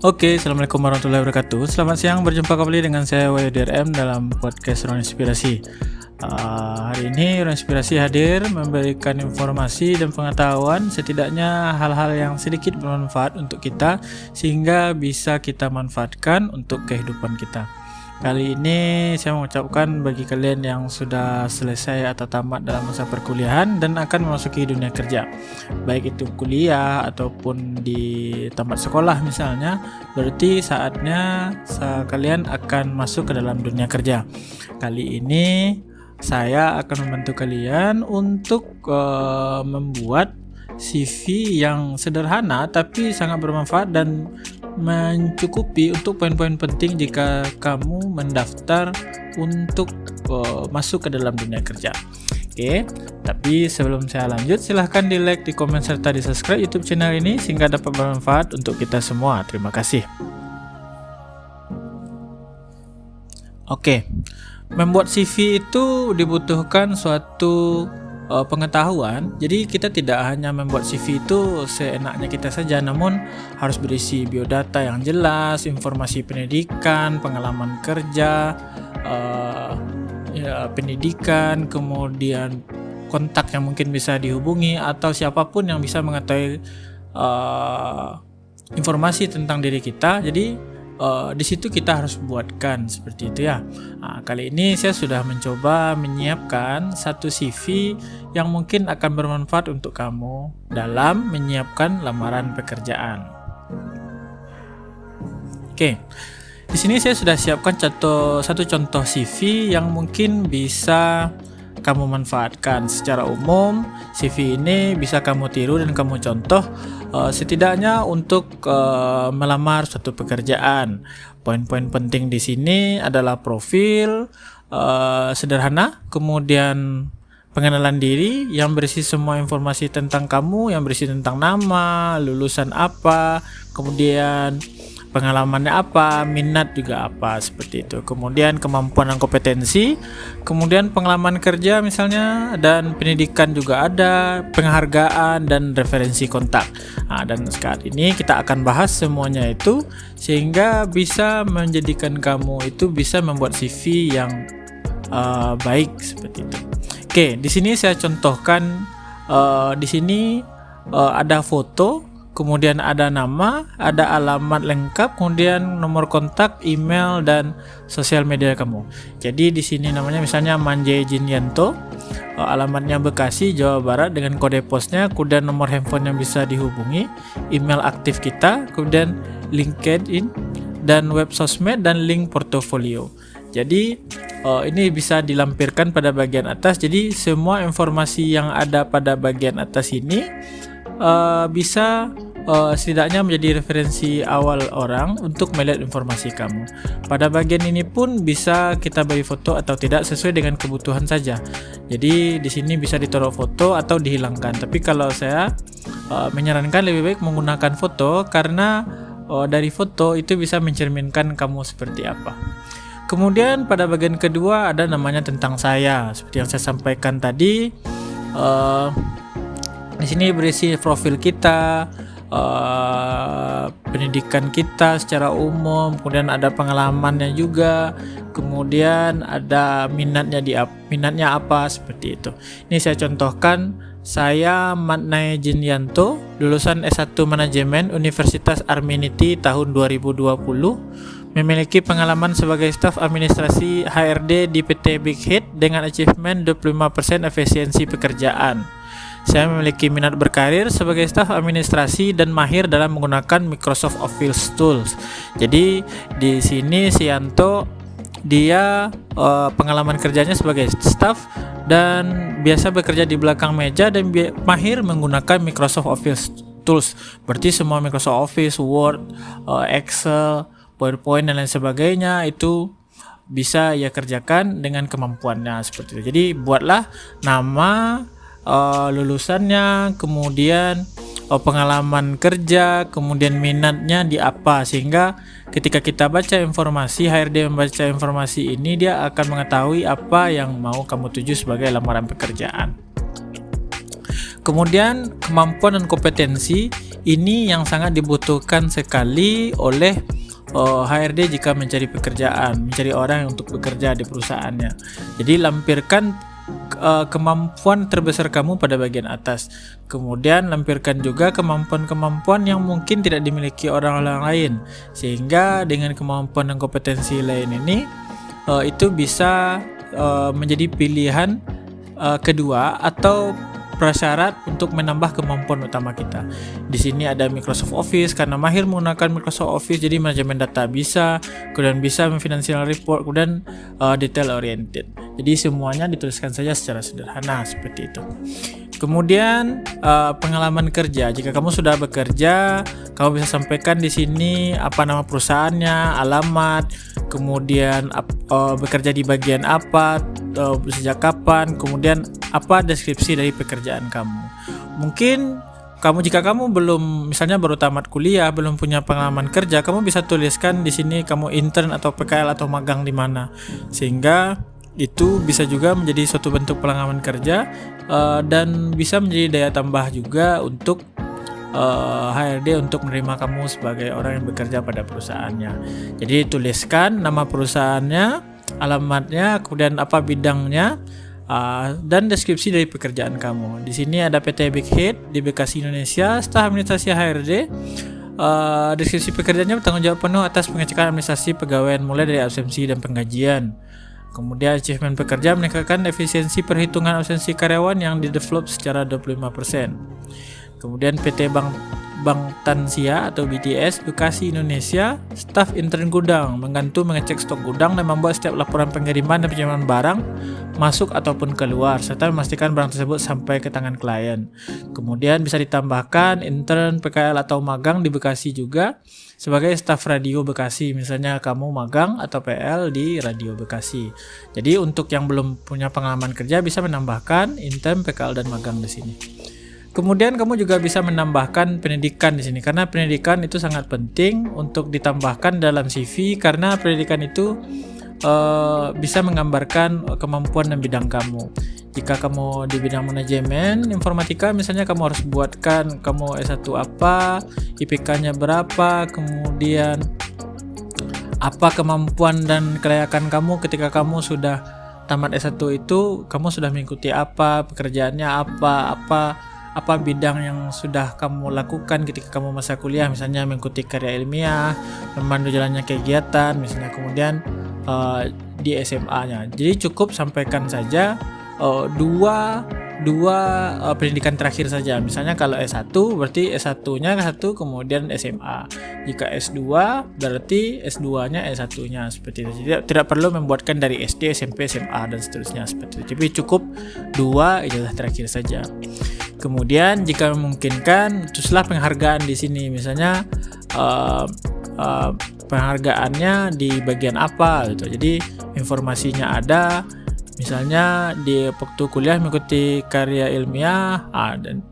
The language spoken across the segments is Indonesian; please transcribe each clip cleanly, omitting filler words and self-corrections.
Oke, Assalamualaikum warahmatullahi wabarakatuh. Selamat siang, berjumpa kembali dengan saya WDRM dalam podcast Ruang Inspirasi. Hari ini Ruang Inspirasi hadir memberikan informasi dan pengetahuan, setidaknya hal-hal yang sedikit bermanfaat untuk kita sehingga bisa kita manfaatkan untuk kehidupan kita. Kali ini saya mengucapkan bagi kalian yang sudah selesai atau tamat dalam masa perkuliahan dan akan memasuki dunia kerja, baik itu kuliah ataupun di tamat sekolah misalnya, berarti saatnya kalian akan masuk ke dalam dunia kerja. Kali ini saya akan membantu kalian untuk membuat CV yang sederhana tapi sangat bermanfaat dan mencukupi untuk poin-poin penting jika kamu mendaftar untuk masuk ke dalam dunia kerja. Oke, tapi sebelum saya lanjut, silahkan di like, di komen, serta di subscribe YouTube channel ini sehingga dapat bermanfaat untuk kita semua. Terima kasih. Oke, membuat CV itu dibutuhkan suatu pengetahuan. Jadi kita tidak hanya membuat CV itu seenaknya kita saja, namun harus berisi biodata yang jelas, informasi pendidikan, pengalaman kerja, pendidikan, kemudian kontak yang mungkin bisa dihubungi atau siapapun yang bisa mengetahui informasi tentang diri kita. Jadi di situ kita harus buatkan seperti itu ya. Kali ini saya sudah mencoba menyiapkan satu CV yang mungkin akan bermanfaat untuk kamu dalam menyiapkan lamaran pekerjaan. Oke, di sini saya sudah siapkan satu contoh CV yang mungkin bisa kamu manfaatkan. Secara umum, CV ini bisa kamu tiru dan kamu contoh setidaknya untuk melamar suatu pekerjaan. Poin-poin penting di sini adalah profil sederhana, kemudian pengenalan diri yang berisi semua informasi tentang kamu, yang berisi tentang nama, lulusan apa, kemudian pengalamannya apa, minat juga apa, seperti itu. Kemudian kemampuan dan kompetensi, kemudian pengalaman kerja misalnya, dan pendidikan juga ada, penghargaan dan referensi kontak. Dan saat ini kita akan bahas semuanya itu sehingga bisa menjadikan kamu itu bisa membuat CV yang baik seperti itu. Oke, di sini saya contohkan di sini ada foto, kemudian ada nama, ada alamat lengkap, kemudian nomor kontak, email, dan sosial media kamu. Jadi di sini namanya misalnya Manjai Jinyanto, alamatnya Bekasi, Jawa Barat dengan kode posnya, kemudian nomor handphone yang bisa dihubungi, email aktif kita, kemudian LinkedIn dan web sosmed dan link portofolio. Jadi ini bisa dilampirkan pada bagian atas. Jadi semua informasi yang ada pada bagian atas ini bisa setidaknya menjadi referensi awal orang untuk melihat informasi kamu. Pada bagian ini pun bisa kita beri foto atau tidak sesuai dengan kebutuhan saja. Jadi di sini bisa ditaruh foto atau dihilangkan. Tapi kalau saya menyarankan lebih baik menggunakan foto karena dari foto itu bisa mencerminkan kamu seperti apa. Kemudian pada bagian kedua ada namanya tentang saya. Seperti yang saya sampaikan tadi, di sini berisi profil kita, pendidikan kita secara umum, kemudian ada pengalamannya juga, kemudian ada minatnya apa, seperti itu. Ini saya contohkan, saya Matnai Jinyanto, lulusan S1 Manajemen Universitas Arminiti tahun 2020. Memiliki pengalaman sebagai staf administrasi HRD di PT Big Hit dengan achievement 25% efisiensi pekerjaan. Saya memiliki minat berkarir sebagai staf administrasi dan mahir dalam menggunakan Microsoft Office Tools. Jadi di sini Sianto dia pengalaman kerjanya sebagai staf dan biasa bekerja di belakang meja dan mahir menggunakan Microsoft Office Tools. Berarti semua Microsoft Office, Word, Excel, PowerPoint dan lain sebagainya itu bisa ia kerjakan dengan kemampuannya seperti itu. Jadi buatlah nama, lulusannya, kemudian pengalaman kerja, kemudian minatnya di apa, sehingga ketika kita baca informasi, HRD membaca informasi ini, dia akan mengetahui apa yang mau kamu tuju sebagai lamaran pekerjaan. Kemudian kemampuan dan kompetensi Ini yang sangat dibutuhkan sekali oleh HRD jika mencari pekerjaan, mencari orang untuk bekerja di perusahaannya. Jadi lampirkan kemampuan terbesar kamu pada bagian atas. Kemudian lampirkan juga kemampuan-kemampuan yang mungkin tidak dimiliki orang lain, sehingga dengan kemampuan dan kompetensi lain ini itu bisa menjadi pilihan kedua atau prasyarat untuk menambah kemampuan utama kita. Di sini ada Microsoft Office, karena mahir menggunakan Microsoft Office, jadi manajemen data bisa, kemudian bisa financial report, kemudian detail oriented. Jadi semuanya dituliskan saja secara sederhana seperti itu. Kemudian pengalaman kerja. Jika kamu sudah bekerja, kamu bisa sampaikan di sini apa nama perusahaannya, alamat, kemudian bekerja di bagian apa, sejak kapan, kemudian apa deskripsi dari pekerjaan kamu. Mungkin jika kamu belum, misalnya baru tamat kuliah, belum punya pengalaman kerja, kamu bisa tuliskan di sini kamu intern atau PKL atau magang di mana, sehingga itu bisa juga menjadi suatu bentuk pengalaman kerja dan bisa menjadi daya tambah juga untuk HRD untuk menerima kamu sebagai orang yang bekerja pada perusahaannya. Jadi tuliskan nama perusahaannya, alamatnya, kemudian apa bidangnya, dan deskripsi dari pekerjaan kamu. Di sini ada PT Big Hit di Bekasi, Indonesia, staf administrasi HRD. Deskripsi pekerjaannya bertanggung jawab penuh atas pengecekan administrasi pegawaian mulai dari absensi dan penggajian. Kemudian achievement pekerja meningkatkan efisiensi perhitungan absensi karyawan yang didevelop secara 25%. Kemudian PT Bangtansia atau BTS Bekasi, Indonesia, staf intern gudang mengecek stok gudang dan membuat setiap laporan pengiriman dan penjualan barang masuk ataupun keluar, serta memastikan barang tersebut sampai ke tangan klien. Kemudian bisa ditambahkan intern, PKL atau magang di Bekasi juga sebagai staf radio Bekasi, misalnya kamu magang atau PL di radio Bekasi. Jadi untuk yang belum punya pengalaman kerja bisa menambahkan intern, PKL dan magang di sini. Kemudian kamu juga bisa menambahkan pendidikan di sini, karena pendidikan itu sangat penting untuk ditambahkan dalam CV, karena pendidikan itu bisa menggambarkan kemampuan dan bidang kamu. Jika kamu di bidang manajemen informatika, misalnya kamu harus buatkan kamu S1 apa, IPK-nya berapa, kemudian apa kemampuan dan kelayakan kamu ketika kamu sudah tamat S1 itu, kamu sudah mengikuti apa, pekerjaannya apa bidang yang sudah kamu lakukan ketika kamu masa kuliah, misalnya mengikuti karya ilmiah, memandu jalannya kegiatan, misalnya, kemudian di SMA-nya. Jadi cukup sampaikan saja dua pendidikan terakhir saja. Misalnya kalau S1 berarti S1-nya S1 kemudian SMA. Jika S2 berarti S2-nya S1-nya, seperti itu. Jadi tidak perlu membuatkan dari SD, SMP, SMA dan seterusnya seperti itu. Jadi cukup 2 ijazah terakhir saja. Kemudian jika memungkinkan, tulislah penghargaan di sini. Misalnya penghargaannya di bagian apa gitu. Jadi informasinya ada. Misalnya di waktu kuliah mengikuti karya ilmiah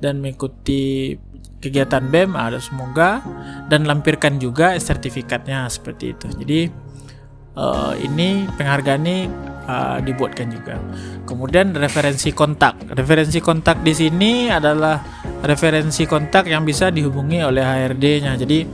dan mengikuti kegiatan BEM ada semoga, dan lampirkan juga sertifikatnya seperti itu. Jadi ini penghargaan ini dibuatkan juga. Kemudian referensi kontak. Referensi kontak di sini adalah referensi kontak yang bisa dihubungi oleh HRD-nya. Jadi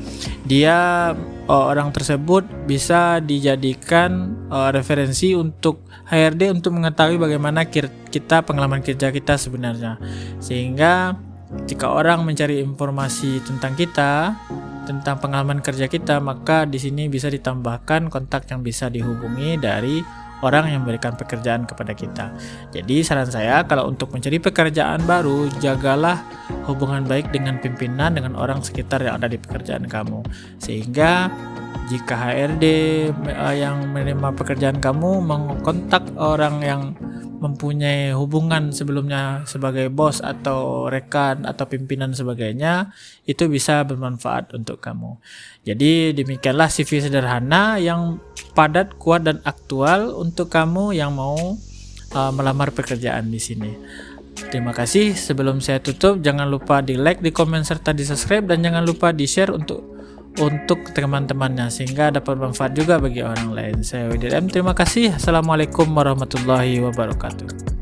dia orang tersebut bisa dijadikan referensi untuk HRD untuk mengetahui bagaimana kita pengalaman kerja kita sebenarnya. Sehingga jika orang mencari informasi tentang kita, tentang pengalaman kerja kita, maka di sini bisa ditambahkan kontak yang bisa dihubungi dari orang yang memberikan pekerjaan kepada kita. Jadi saran saya, kalau untuk mencari pekerjaan baru, jagalah hubungan baik dengan pimpinan, dengan orang sekitar yang ada di pekerjaan kamu. Sehingga jika HRD yang menerima pekerjaan kamu mengkontak orang yang mempunyai hubungan sebelumnya sebagai bos atau rekan atau pimpinan sebagainya, itu bisa bermanfaat untuk kamu. Jadi demikianlah CV sederhana yang padat, kuat dan aktual untuk kamu yang mau melamar pekerjaan di sini. Terima kasih. Sebelum saya tutup, jangan lupa di like, di komen serta di subscribe, dan jangan lupa di share untuk teman-temannya sehingga dapat bermanfaat juga bagi orang lain. Saya WDM, terima kasih. Assalamualaikum warahmatullahi wabarakatuh.